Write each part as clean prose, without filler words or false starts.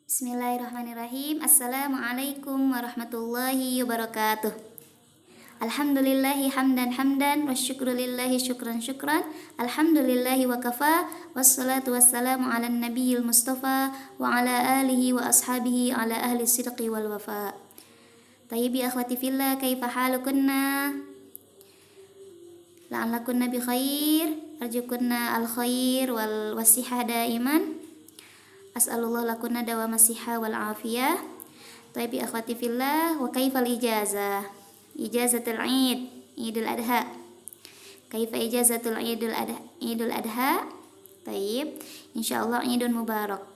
Bismillahirrahmanirrahim. Assalamualaikum warahmatullahi wabarakatuh. Alhamdulillahi hamdan hamdan wa syukrulillahi syukran syukran. Alhamdulillahi wa kafa. Wassalatu wassalamu ala nabiyil mustafa wa ala alihi wa ashabihi ala ahli sidqi wal wafa. Tayyibi akhwati fillah, kaifa halukunna? La'allakunna bi khair. Arjukunna al khair wal wasihah daiman. As'alullah lakunna dawama siha wal afiyah. Tayyibi akhwati fillah, wa kaifal ijazah? Ijazatul Eid, Idul Adha. Kaifa ijazatul Idul Adha? Tayyib. Insyaallah Idul Mubarak.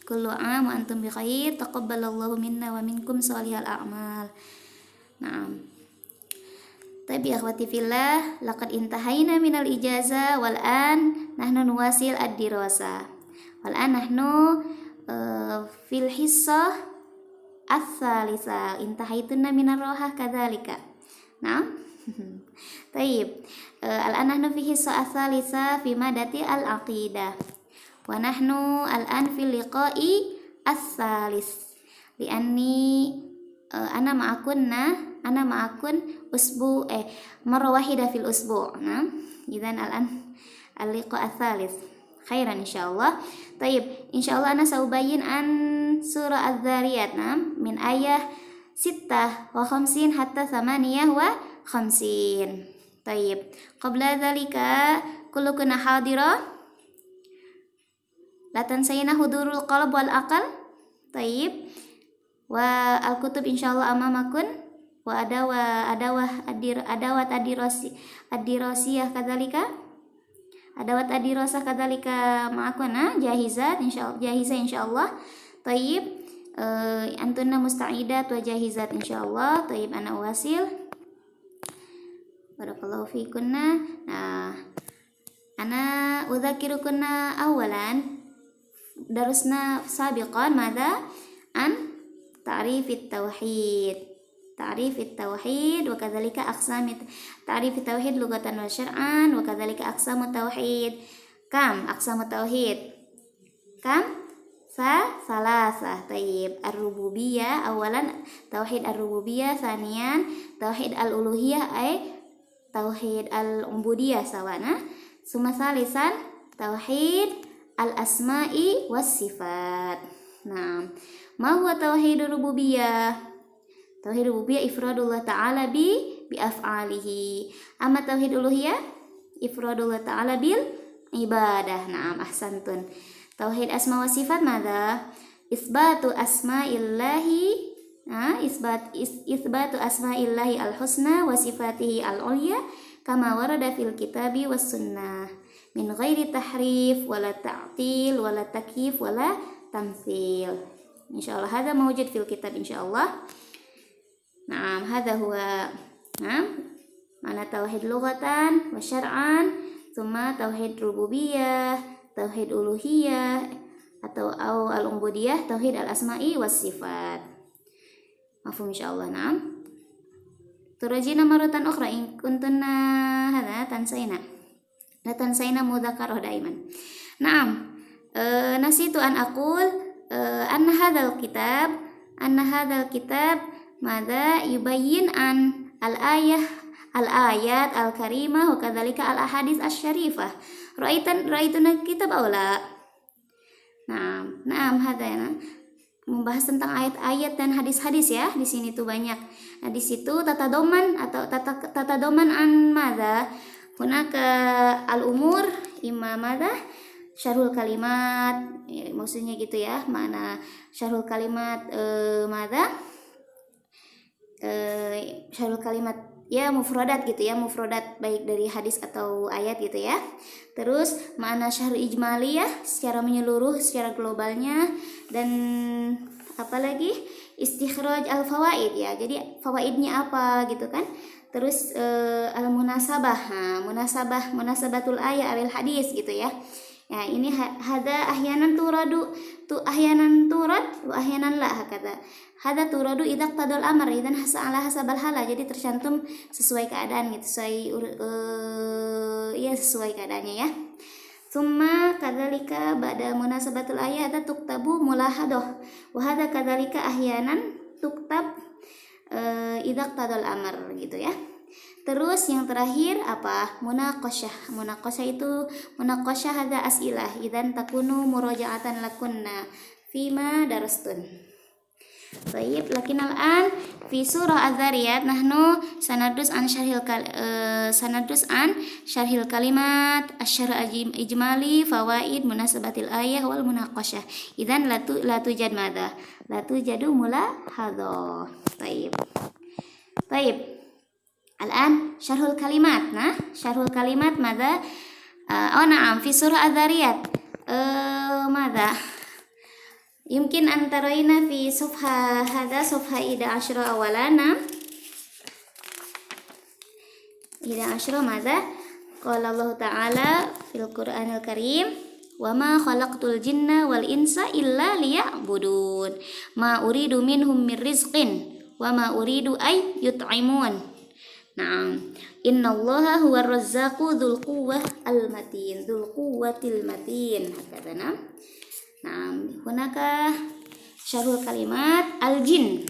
Kullu 'am wa antum bi khair. Taqabbalallahu minna wa minkum shalihal a'mal. Naam. Tayyibi akhwati fillah, laqad intahayna minal ijazah wal an nahnu nuwasil ad-dirasa. Wal-an nahnu fil hissah ats-tsalitsah. Intahaytunna minar rohah kadzalika. Naam. Tayyib. Al-an nahnu fi hissah ats-tsalitsah fi madati al-aqidah. Wa nahnu al-an fil liqa'i ats-tsalits. Li'anni ana ma'akun marra wahida fil usbu'. Naam. Idzan al-an al-liqa' ats-tsalits. Khairan insyaallah. Tayyib, insyaallah ana saubayyin an surah Az-Zariyat min ayah 56 hatta 58. Tayyib. Qabla dzalika kullukuna hadira. La tansayna hudurul qalb wal aqal. Tayyib. Wa al-kutub insyaallah amamakun wa adawat ad-dirasiyah kadzalika. Adawat adirasah kadzalika ma'akuna jahizat insyaallah. Tayyib. Antunna musta'idat wa jahizat insyaallah. Tayyib, ana wasil. Barakallahu fikunna. Nah, ana udzakirukunna awalan darusna sabiqan madza an ta'rifit tauhid. Ta'rifit tauhid wa kadzalika aqsamit ta'rifit tauhid lugatan wa syar'an wa kadzalika aqsamut tauhid. Kam aqsamut tauhid? Kam? Salasah. Tayyib. Ar-rububiyah awalan tauhid ar-rububiyah, tsaniyan tauhid al-uluhiyah tauhid al-ubudiyah sawana. Summa salisan tauhid al-asma'i was sifat. Nah, ma huwa tauhidur rububiyah? Tauhid rububiyah ifradullah ta'ala bi af'alihi. Amma tauhid uluhiyah ifradullah ta'ala bil ibadah. Naam, ahsantun. Tauhid asma wa sifat madza? Isbatu asma'illahi isbatu asma'illahi al-husna wa sifatihi al-ulya kama warada fil kitabi was sunnah min ghairi tahrif wala ta'til wala takyif wala tamtsil. Insyaallah hadza mawjud fil kitab insyaallah. Naam, hadza huwa mana tauhid lughatan wa syar'an, tsumma tauhid rububiyah, tauhid uluhiyah atau al-ubudiyah, tauhid al-asma'i was sifat. Mafhum insyaallah. Naam. Turajina maratan ukhra in kuntunna hadza tansaina. La tansaina mudzakarah daiman. Naam. Nasitu an aqul anna hadzal kitab madza yubayyin an al-ayat al-karimah wa kadzalika al-ahadits asy-syarifah. Ra'aituna kitab aula. Naam hadana membahas tentang ayat-ayat dan hadis-hadis ya. Di sini tuh banyak. Nah, di situ tatadoman an madza? Hunaka al-umur imma madza? Syarhul kalimat. Ya, maksudnya gitu ya. Mana syarhul kalimat madza? Syarhul kalimat ya mufradat gitu ya, mufradat baik dari hadis atau ayat gitu ya. Terus makna syarh ijmali ya, secara menyeluruh, secara globalnya. Dan apalagi istikhraj al fawaid ya, jadi fawaidnya apa gitu kan. Terus al munasabatul ayat alil hadis gitu ya. Ya, ini hada ahyanan turadu ahyanan turad wa ahyanan la kata. Hada turadu idza qadal amr idzan ala hasabal hala. Jadi tercantum sesuai keadaan gitu, sesuai keadaannya ya. Summa kadzalika ba'da munasabatul ayat tuktabu mulahadah wa hadza kadzalika ahyanan tuktab idza qadal amr gitu ya. Terus yang terakhir apa? Munaqasyah. Munaqasyah itu munaqasyah hadza as'ilah idzan takunu muraja'atan lakunna fima darastun. Baik, lakin al-an fi surah Az-Zariyat nahnu sanadus an syarhil kalimat asyara ijmali fawaid munasabatil ayah wal munaqasyah. Idzan la tujad madza? La tujadu mulahadha. Baik. Baik. Al-an syarhul kalimat. Nah, syarhul kalimat madza? Na'am fi surah Az-Zariyat. Madza? Yumkin antaraina fi sufha hadza sufha 11 awalana 11 madza qala Allah ta'ala fil Qur'anil Karim wa ma khalaqtul jinna wal insa illa liya'budun ma uridu minhum mir rizqin wa ma uridu ay yut'imun. Naam, innallaha huwar razzaqu dzul quwwatil matin. Hakadana. Nah, hunaka syarhul kalimat al-jin.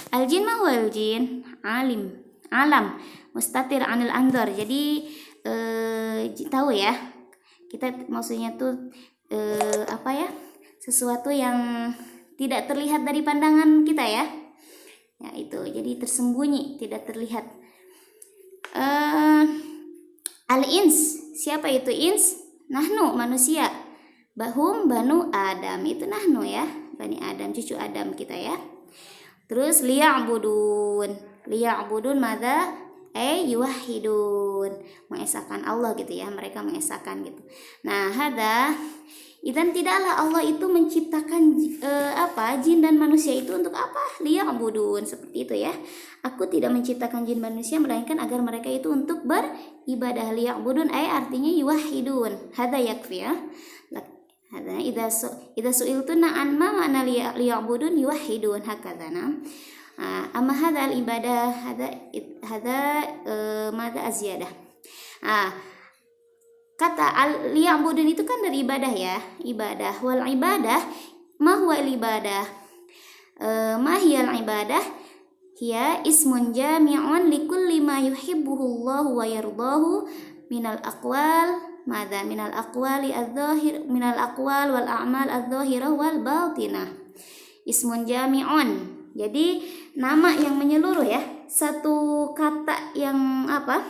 Al-jin ma huwa al-jin? Alam mustatir anil anzar. Jadi tahu ya. Kita maksudnya tuh apa ya? Sesuatu yang tidak terlihat dari pandangan kita ya. Ya itu. Jadi tersembunyi, tidak terlihat. Al-ins. Siapa itu ins? Nahnu manusia. Bahum banu Adam, itu nahnu ya, Bani Adam, cucu Adam kita ya. Terus liya'budun madza yuwahhidun, mengesahkan Allah gitu ya, mereka mengesahkan gitu. Nah, hadza idzan tidaklah Allah itu menciptakan jin dan manusia itu untuk apa? Liya'budun, seperti itu ya. Aku tidak menciptakan jin manusia melainkan agar mereka itu untuk beribadah. Liya'budun artinya yuwahhidun. Hadza yakfi ya. Hadza idza su'iltuna an ma ma'na liya'budun yuwahhidun hakadzana. Amma hadza al-ibadah hadza madza aziyadah. Kata liya'budun itu kan dari ibadah ya, ibadah. Wal ibadah ma huwa al-ibadah? Ma hiya al-ibadah? Hiya ismun jami'un likulli ma yuhibbuhu Allah wa yardahu minal aqwal madza minal aqwali adz-dzahir minal aqwal wal a'mal adz-dzahirah wal batinah. Ismun jami'un. Jadi nama yang menyeluruh ya. Satu kata yang apa?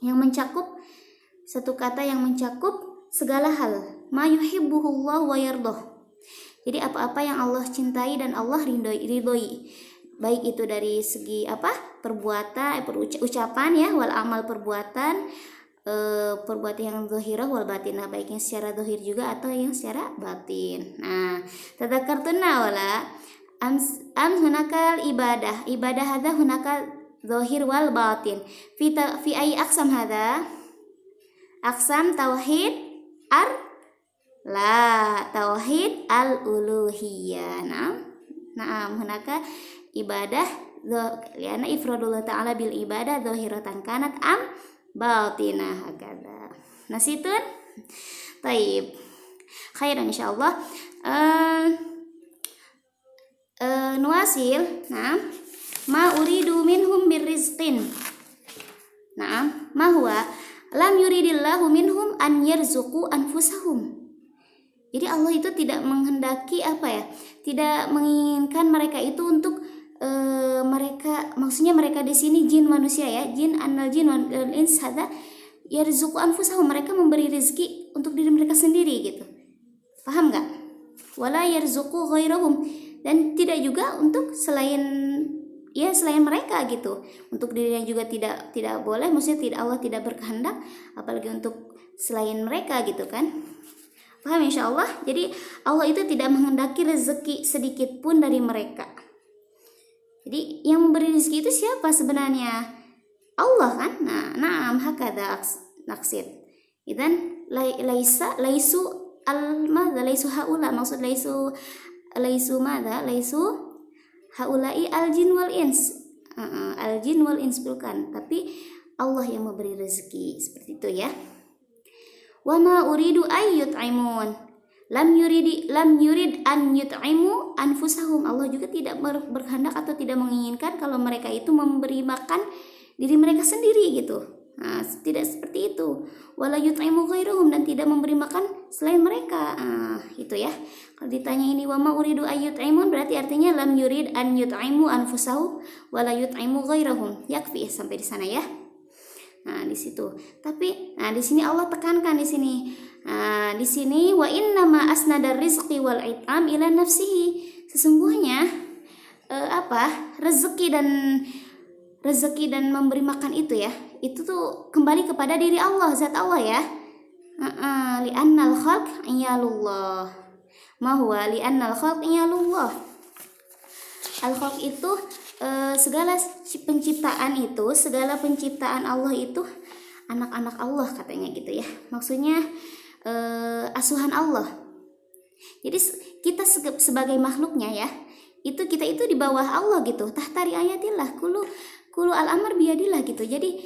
Yang mencakup satu kata yang mencakup segala hal. Ma yuhibbuhullah wa yardah. Jadi apa-apa yang Allah cintai dan Allah ridhoi. Baik itu dari segi apa? Perbuatan, ucapan ya, wal amal perbuatan yang zahirah wal batinah, baik yang secara zahir juga atau yang secara batin. Nah, tadzakartunna wala am hunakal ibadah hadza hunakal zahir wal batin fi ay aqsam hadza aqsam tauhid tauhid al uluhiyah. Nah hunaka ibadah liana ifradullah ta'ala bil ibadah zahiratan kanat am batinah hakada. Nasitun taib khairan insyaallah. Nuasil. Nah, ma uridu minhum birrizqin. Nah, ma huwa lam yuridillahu minhum an yarzuqu anfusahum. Jadi Allah itu tidak menghendaki apa ya? Tidak menginginkan mereka itu untuk maksudnya mereka di sini jin manusia ya, jin annal jin wal ins hadza yarzuqu anfusahum, mereka memberi rezeki untuk diri mereka sendiri gitu. Paham enggak? Wala yarzuqu ghairahum, dan tidak juga untuk selain mereka gitu. Untuk dirinya juga tidak boleh, maksudnya Allah tidak berkehendak apalagi untuk selain mereka gitu kan. Paham insyaallah? Jadi Allah itu tidak menghendaki rezeki sedikit pun dari mereka. Jadi yang memberi rezeki itu siapa sebenarnya? Allah kan? Na'am hakadha naqsid. Idzan laisu haula, maksud laisu madza? Laisu haula'i al-jin wal ins. Al-jin wal ins bukan, tapi Allah yang memberi rezeki, seperti itu ya. Wa ma uridu ayyut'imun. Lam yurid an yut'imu anfusahum. Allah juga tidak berkehendak atau tidak menginginkan kalau mereka itu memberi makan diri mereka sendiri gitu. Nah, tidak seperti itu. Wala yut'imu ghairuhum, dan tidak memberi makan selain mereka. Itu ya. Kalau ditanya ini wa ma uridu ayyut'imun, berarti artinya lam yurid an yut'imu anfusahum wala yut'imu ghairahum. Yakfi sampai di sana ya. Nah, di situ. Tapi di sini Allah tekankan di sini. Nah, di sini wa innama asnadar rizqi wal it'am ila nafsihi. Sesungguhnya rezeki dan memberi makan itu ya, itu tuh kembali kepada diri Allah, zat Allah ya. Li'annal khalq iyalullah. Ma huwa li'annal khalq iyalullah. Al-khalq itu segala penciptaan Allah itu anak-anak Allah katanya gitu ya. Maksudnya asuhan Allah. Jadi kita sebagai makhluknya ya, kita itu di bawah Allah gitu. Tahtari ayatillah, kulu al-amr biyadillah gitu. Jadi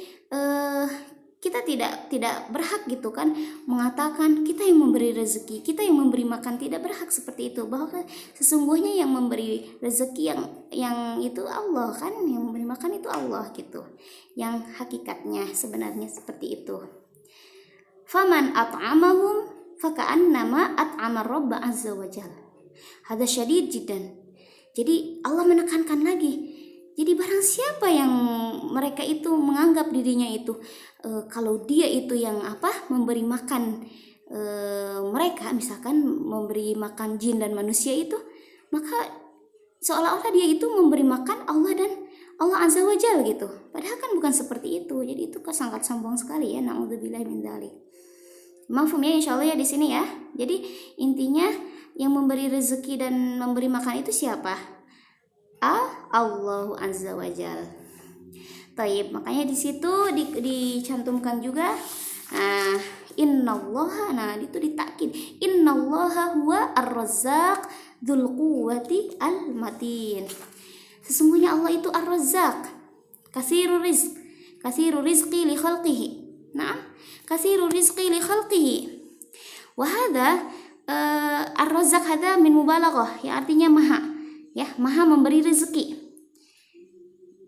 kita tidak berhak gitu kan mengatakan kita yang memberi rezeki, kita yang memberi makan, tidak berhak seperti itu. Bahwa sesungguhnya yang memberi rezeki yang itu Allah kan, yang memberi makan itu Allah gitu. Yang hakikatnya sebenarnya seperti itu. Faman at'amahum faka'annama at'amar rabba azza wajal. Hadza syadid jiddan. Jadi Allah menekankan lagi. Jadi barang siapa yang mereka itu menganggap dirinya itu kalau dia itu yang memberi makan mereka, misalkan memberi makan jin dan manusia itu, maka seolah-olah dia itu memberi makan Allah dan Allah azza wajal gitu. Padahal kan bukan seperti itu. Jadi itu sangat sombong sekali ya. Na'udzubillahi min dzalik. Mafhum ya insyaallah ya di sini ya. Jadi intinya yang memberi rezeki dan memberi makan itu siapa? Allahu azza wajal. Taib, makanya di situ dicantumkan juga innallaha, itu ditakin innallaha huwa ar-razzaq dzul quwwati al-matin. Sesungguhnya Allah itu ar-razzaq, kasirur rizqi li khalqihi. Kasirur rizqi li khalqihi. Wa hadza ar-razzaq hadza min mubalaghah, yang artinya maha memberi rezeki.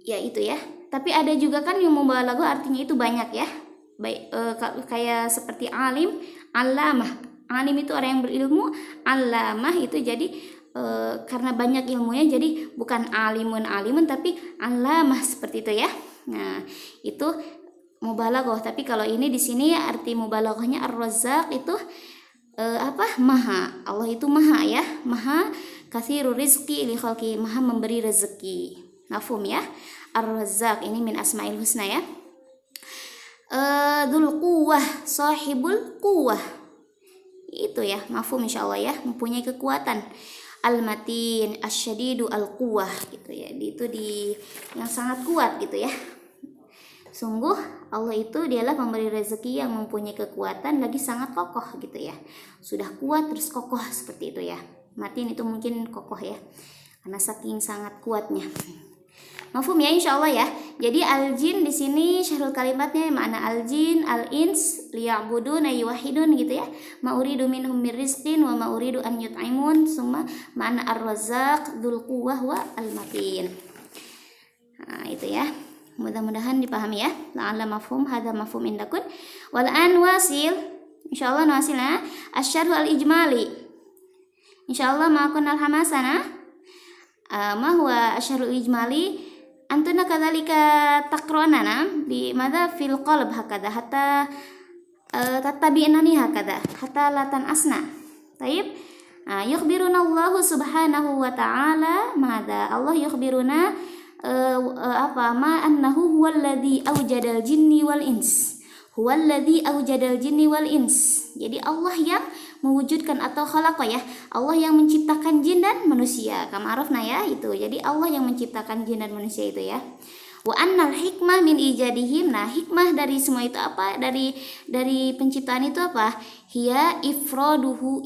Ya itu ya. Tapi ada juga kan yang mubalaghah artinya itu banyak ya. Baik kayak seperti alim, allamah. Alim itu orang yang berilmu, allamah itu jadi karena banyak ilmunya jadi bukan alimun tapi allamah seperti itu ya. Nah, itu mubalaghah. Tapi kalau ini di sini arti mubalaghahnya ar-razzaq itu maha. Allah itu maha ya. Maha katsirur rizqi li khalqi, maha memberi rezeki. Mafhum ya? Ar-Razzaq ini min asma'il husna ya. Dzul quwwah, sahibul quwwah. Itu ya, mafhum insyaallah ya, mempunyai kekuatan. Al-matin, asyadidu al-quwwah gitu ya. Itu yang sangat kuat gitu ya. Sungguh Allah itu dialah pemberi rezeki yang mempunyai kekuatan lagi sangat kokoh gitu ya. Sudah kuat terus kokoh seperti itu ya. Matin itu mungkin kokoh ya. Karena saking sangat kuatnya. Mafhum ya insyaallah ya. Jadi al-jin di sini syahrul kalimatnya makna al-jin, al-ins liya'budun yuwahhidun gitu ya. Ma uridu minhum mir rizqin wa ma uridu an yut'imun, summa makna ar-razzaq dzul quwwah wa al-matin. Nah, itu ya. Mudah-mudahan dipahami ya. La'alla mafhum, hadza mafhum indakun. Wal an wasil. Insyaallah wasilna asyarhu al-ijmali. Insyaallah ma kunal hamasana. Ma huwa asyarhu al-ijmali? Antuna kadzalika taqronana bi madza fil qalb hakadha hatta tattabi'nani hakadha hatta latan asna. Taib. Yukhbiruna Allah subhanahu wa ta'ala madza Allah yukhbiruna ma annahu huwallazi awjadal jinni wal ins. Huwallazi awjadal jinni wal ins. Jadi Allah yang mewujudkan atau khalaqa ya. Allah yang menciptakan jin dan manusia. Kama arafna ya itu. Jadi Allah yang menciptakan jin dan manusia itu ya. Wa annal hikmah min ijadihim. Nah, hikmah dari semua itu apa? Dari penciptaan itu apa? Hiya ifraduhu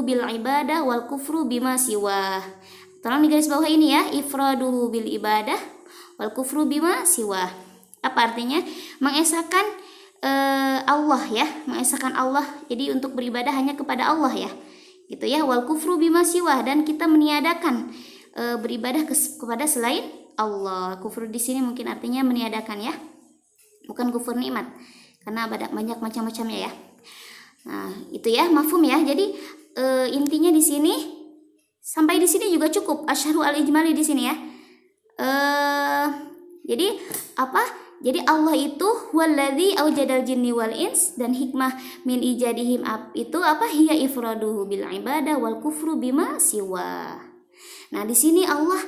bil ibadah wal kufru bima siwa. Tolong di garis bawah ini ya. Ifraduhu bil ibadah wal kufru bima siwa. Apa artinya? Mengesahkan Allah ya, mengesahkan Allah. Jadi untuk beribadah hanya kepada Allah ya. Gitu ya. Wal kufru bima siwah, dan kita meniadakan beribadah kepada selain Allah. Kufur di sini mungkin artinya meniadakan ya. Bukan kufur nikmat. Karena ada banyak macam-macamnya ya. Nah, itu ya mafhum ya. Jadi intinya di sini sampai di sini juga cukup asyharu al-ijmali di sini ya. Jadi apa? Jadi Allah itu huwallazi aujadal jinni wal ins, dan hikmah min ijadihim itu apa? Hiya ifraduhu bil ibadah wal kufru bima siwa. Nah, di sini Allah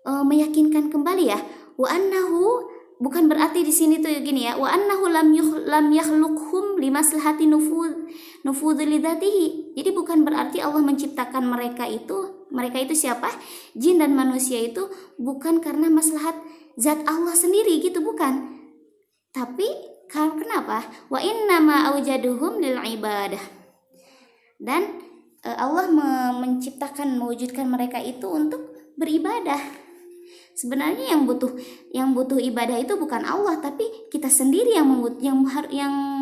meyakinkan kembali ya, wa annahu, bukan berarti di sini tuh gini ya, wa annahu lam yakhluqhum limaslahati nufudz lidzatihi. Jadi bukan berarti Allah menciptakan mereka itu siapa? Jin dan manusia itu bukan karena maslahat zat Allah sendiri gitu, bukan. Tapi kenapa? Wa innama aujaduhum lil ibadah. Dan Allah menciptakan, mewujudkan mereka itu untuk beribadah. Sebenarnya yang butuh ibadah itu bukan Allah, tapi kita sendiri yang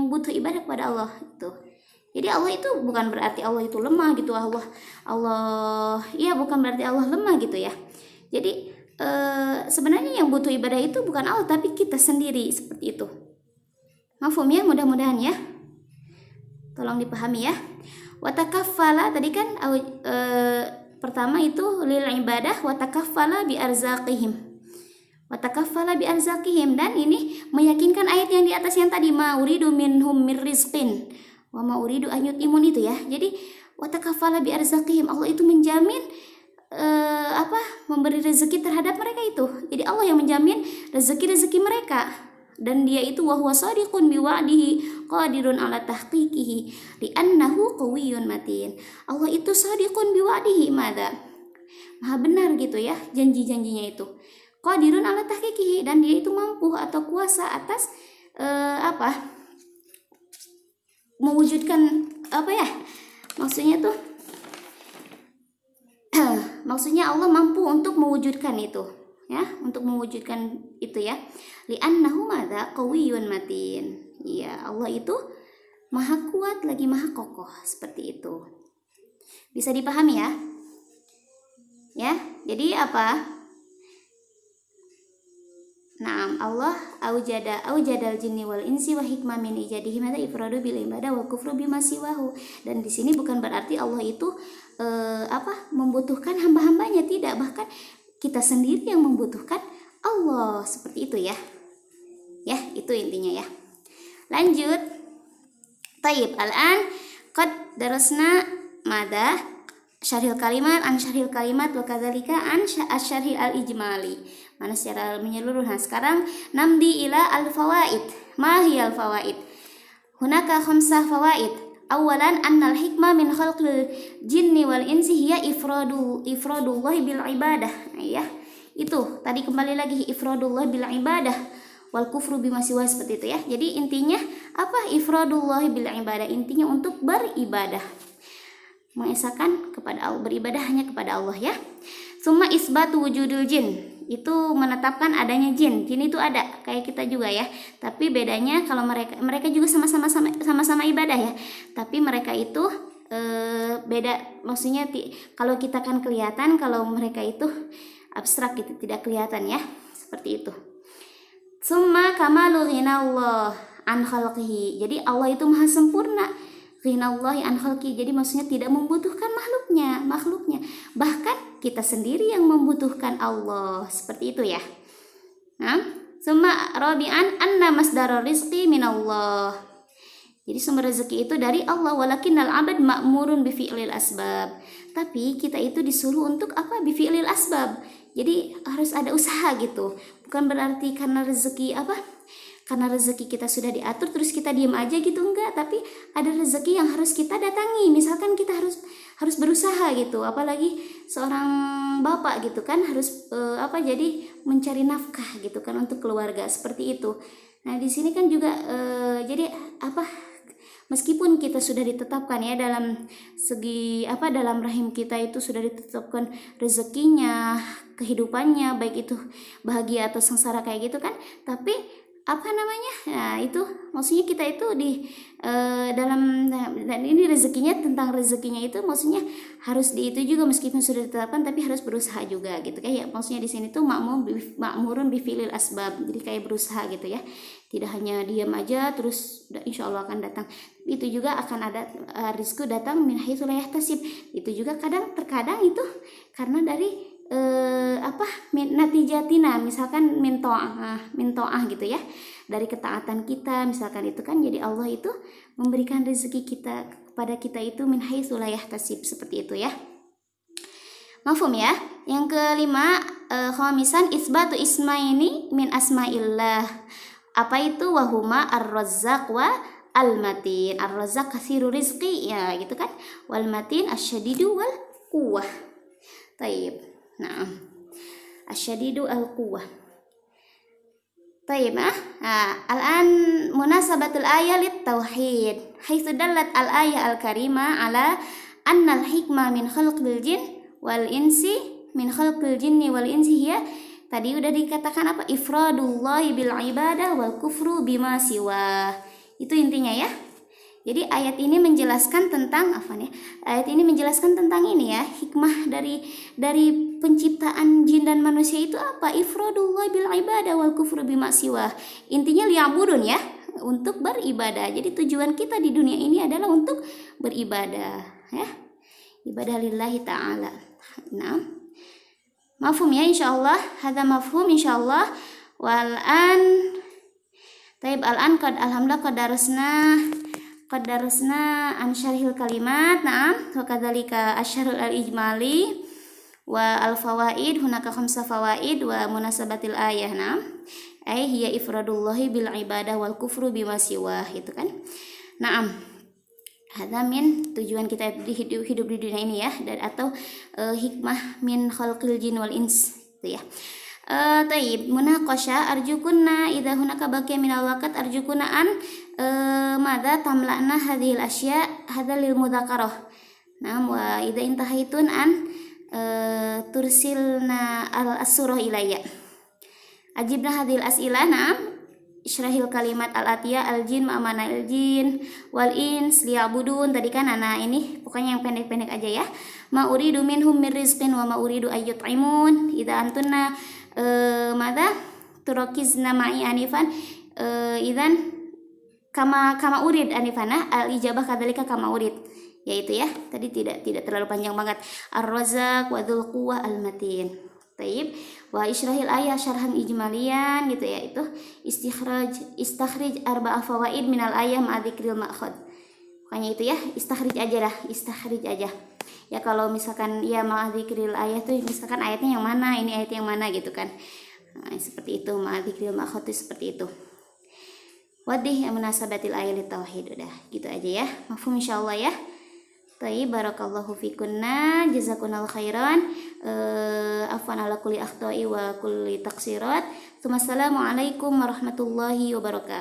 butuh ibadah kepada Allah itu. Jadi Allah itu bukan berarti Allah itu lemah gitu. Allah ya bukan berarti Allah lemah gitu ya. Jadi sebenarnya yang butuh ibadah itu bukan Allah, tapi kita sendiri, seperti itu. Mafhum ya, mudah-mudahan ya. Tolong dipahami ya. Watakaffala tadi kan pertama itu lil ibadah, watakaffala bi arzaqihim. Watakaffala bi arzaqihim, dan ini meyakinkan ayat yang di atas yang tadi, ma uridu minhum mir rizqin wa ma uridu an yutimun itu ya. Jadi watakaffala bi arzaqihim, Allah itu menjamin memberi rezeki terhadap mereka itu. Jadi Allah yang menjamin rezeki mereka, dan dia itu wa huwa shadiqun bi wa'dihi qadirun ala tahqiqihi li'annahu qawiyyun matin. Allah itu shadiqun bi wa'dihi, maha benar gitu ya janji-janjinya itu. Qadirun ala tahqiqihi, dan dia itu mampu atau kuasa atas mewujudkan maksudnya Allah mampu untuk mewujudkan itu ya, li'annahu qawiyyun matin. Ya, Allah itu maha kuat lagi maha kokoh, seperti itu. Bisa dipahami ya? Ya, jadi apa? Naam, Allah aujadal jinni wal insi wa hikmah min ijadihim hadza ifradu bil ibadah wa kufru bima siwahu. Dan di sini bukan berarti Allah itu membutuhkan hamba-hambanya, tidak, bahkan kita sendiri yang membutuhkan Allah, seperti itu ya. Ya, itu intinya ya. Lanjut. Taib, al-an qad darasna mada syarhil kalimat an syarhil kalimat wa kadzalika an syarhil al-ijmali. Mana secara menyeluruh. Nah, sekarang namdi ila al-fawaid. Ma hiya al-fawaid? Hunaka khamsah fawaid. Awalan annal hikmah min khalqil jinni wal insi hiya ifradullah bil ibadah. Ya. Itu tadi kembali lagi ifradullah bil ibadah wal kufru bima siwa, seperti itu ya. Jadi intinya apa? Ifradullah bil ibadah, intinya untuk beribadah, mengesahkan kepada Allah, beribadah hanya kepada Allah ya. Summa isbatu wujudul jin, itu menetapkan adanya jin. Jin itu ada kayak kita juga ya, tapi bedanya kalau mereka juga sama-sama ibadah ya, tapi mereka itu beda. Maksudnya kalau kita kan kelihatan, kalau mereka itu abstrak gitu, tidak kelihatan ya, seperti itu. Summa kamalu ghinallah an khalqihi, jadi Allah itu maha sempurna, ghinallahi an khalqi, jadi maksudnya tidak membutuhkan makhluknya, bahkan kita sendiri yang membutuhkan Allah, seperti itu ya. Nah, summa rabi'an anna masdarur rizqi minallah, jadi sumber rezeki itu dari Allah. Walakinnal abad ma'murun bi fi'lil asbab, tapi kita itu disuruh untuk apa? Bi fi'lil asbab, jadi harus ada usaha gitu. Bukan berarti karena rezeki kita sudah diatur terus kita diam aja gitu, enggak, tapi ada rezeki yang harus kita datangi. Misalkan kita harus berusaha gitu, apalagi seorang bapak gitu kan harus jadi mencari nafkah gitu kan untuk keluarga, seperti itu. Nah, di sini kan juga jadi meskipun kita sudah ditetapkan ya dalam segi dalam rahim kita itu sudah ditetapkan rezekinya, kehidupannya, baik itu bahagia atau sengsara kayak gitu kan, tapi apa namanya? Nah, itu maksudnya kita itu di dalam, dan ini rezekinya, tentang rezekinya itu maksudnya harus di itu juga, meskipun sudah ditetapkan tapi harus berusaha juga gitu kayak maksudnya di sini tuh makmurun bifilil asbab, jadi kayak berusaha gitu ya, tidak hanya diam aja terus insya Allah akan datang. Itu juga akan ada rizku datang min haitsu la yahtasib. Itu juga terkadang itu karena dari natijatina, misalkan min to'ah gitu ya, dari ketaatan kita misalkan, itu kan jadi Allah itu memberikan rezeki kita kepada kita itu min haitsu la yahtasib, seperti itu ya. Mafhum ya. Yang kelima, khamisan isbatu ismaini min asmaillah. Apa itu? Wahuma ar-razzaq wa al-matin. Ar-razzaq katsiru rizqi ya gitu kan, wal matin asyadidu wal quwwah. Taib. Nah, asyadidu al-quwwah. Taib. Al-an munasabatul ayat lit tauhid. Haitsu dallat al-ayah al-karimah ala anna al-hikmah min khalqil jin wal insi min khalqil jinni wal insi hiya, tadi udah dikatakan apa? Ifradullahi bil ibadah wal kufru bima siwa. Itu intinya ya. Jadi ayat ini menjelaskan tentang apa nih? Ayat ini menjelaskan tentang ini ya, hikmah dari penciptaan jin dan manusia itu apa? Ifradullah bil ibadah wal kufru bima siwa. Intinya liya'budun ya, untuk beribadah. Jadi tujuan kita di dunia ini adalah untuk beribadah ya. Ibadah lillahi ta'ala. Nah, mafhum ya insyaallah. Hadza mafhum insyaallah. Wal an taib al-an alhamdulillah qad darasna an syarhil kalimat. Na'am, wa kadzalika asyarul al-ijmali wa al-fawaid, hunaka khamsa fawaid wa munasabatil ayah. Na'am, ay hiya ifradullahi bil ibadah wal kufru bima siwah, itu kan. Na'am, hadza min tujuan kita hidup di dunia ini ya, dan atau hikmah min khalqil jin wal ins itu ya. Taib munaqasha arjukunna idza hunaka baqiya min al-waqt arjukunna an madza tamla'na hadhil asya hadzal mudzakarah. Nah, wa idza intahaitun an tursilna al-surah ilayya. Ajibna hadhil as'ilah. Na'am, isyrahil kalimat al-atiyah al-jin ma'amana al-jin wal ins liya'budun. Tadi kan ini pokoknya yang pendek-pendek aja ya. Ma uridu minhum min rizqin wa ma uridu ayyut'imun. Idza antunna madza turakizna ma'i anifan idzan kama urid anifana al-ijabah kadzalika kama urid, yaitu ya tadi tidak terlalu panjang banget. Ar-razzaq wa dzul quwwah al-matin. Taib wa isyrahil ayah syarhan ijmalian gitu ya, itu istakhrij arba'a fawaid minal ayah ma'a dzikril ma'khad. Pokoknya itu ya, istakhrij aja ya. Kalau misalkan ya ma'a dzikril ayah tuh misalkan ayatnya yang mana, ini ayat yang mana gitu kan. Nah, seperti itu, ma'a dzikril ma'khad itu seperti itu. Wadih munasabatil ayat tauhid, udah gitu aja ya. Mafhum insyaallah ya. Tayyib, barakallahu fikunna, jazakunal khairan. Afwan ala kulli akhtoi wa kulli taqsirat. Assalamualaikum warahmatullahi wabarakatuh.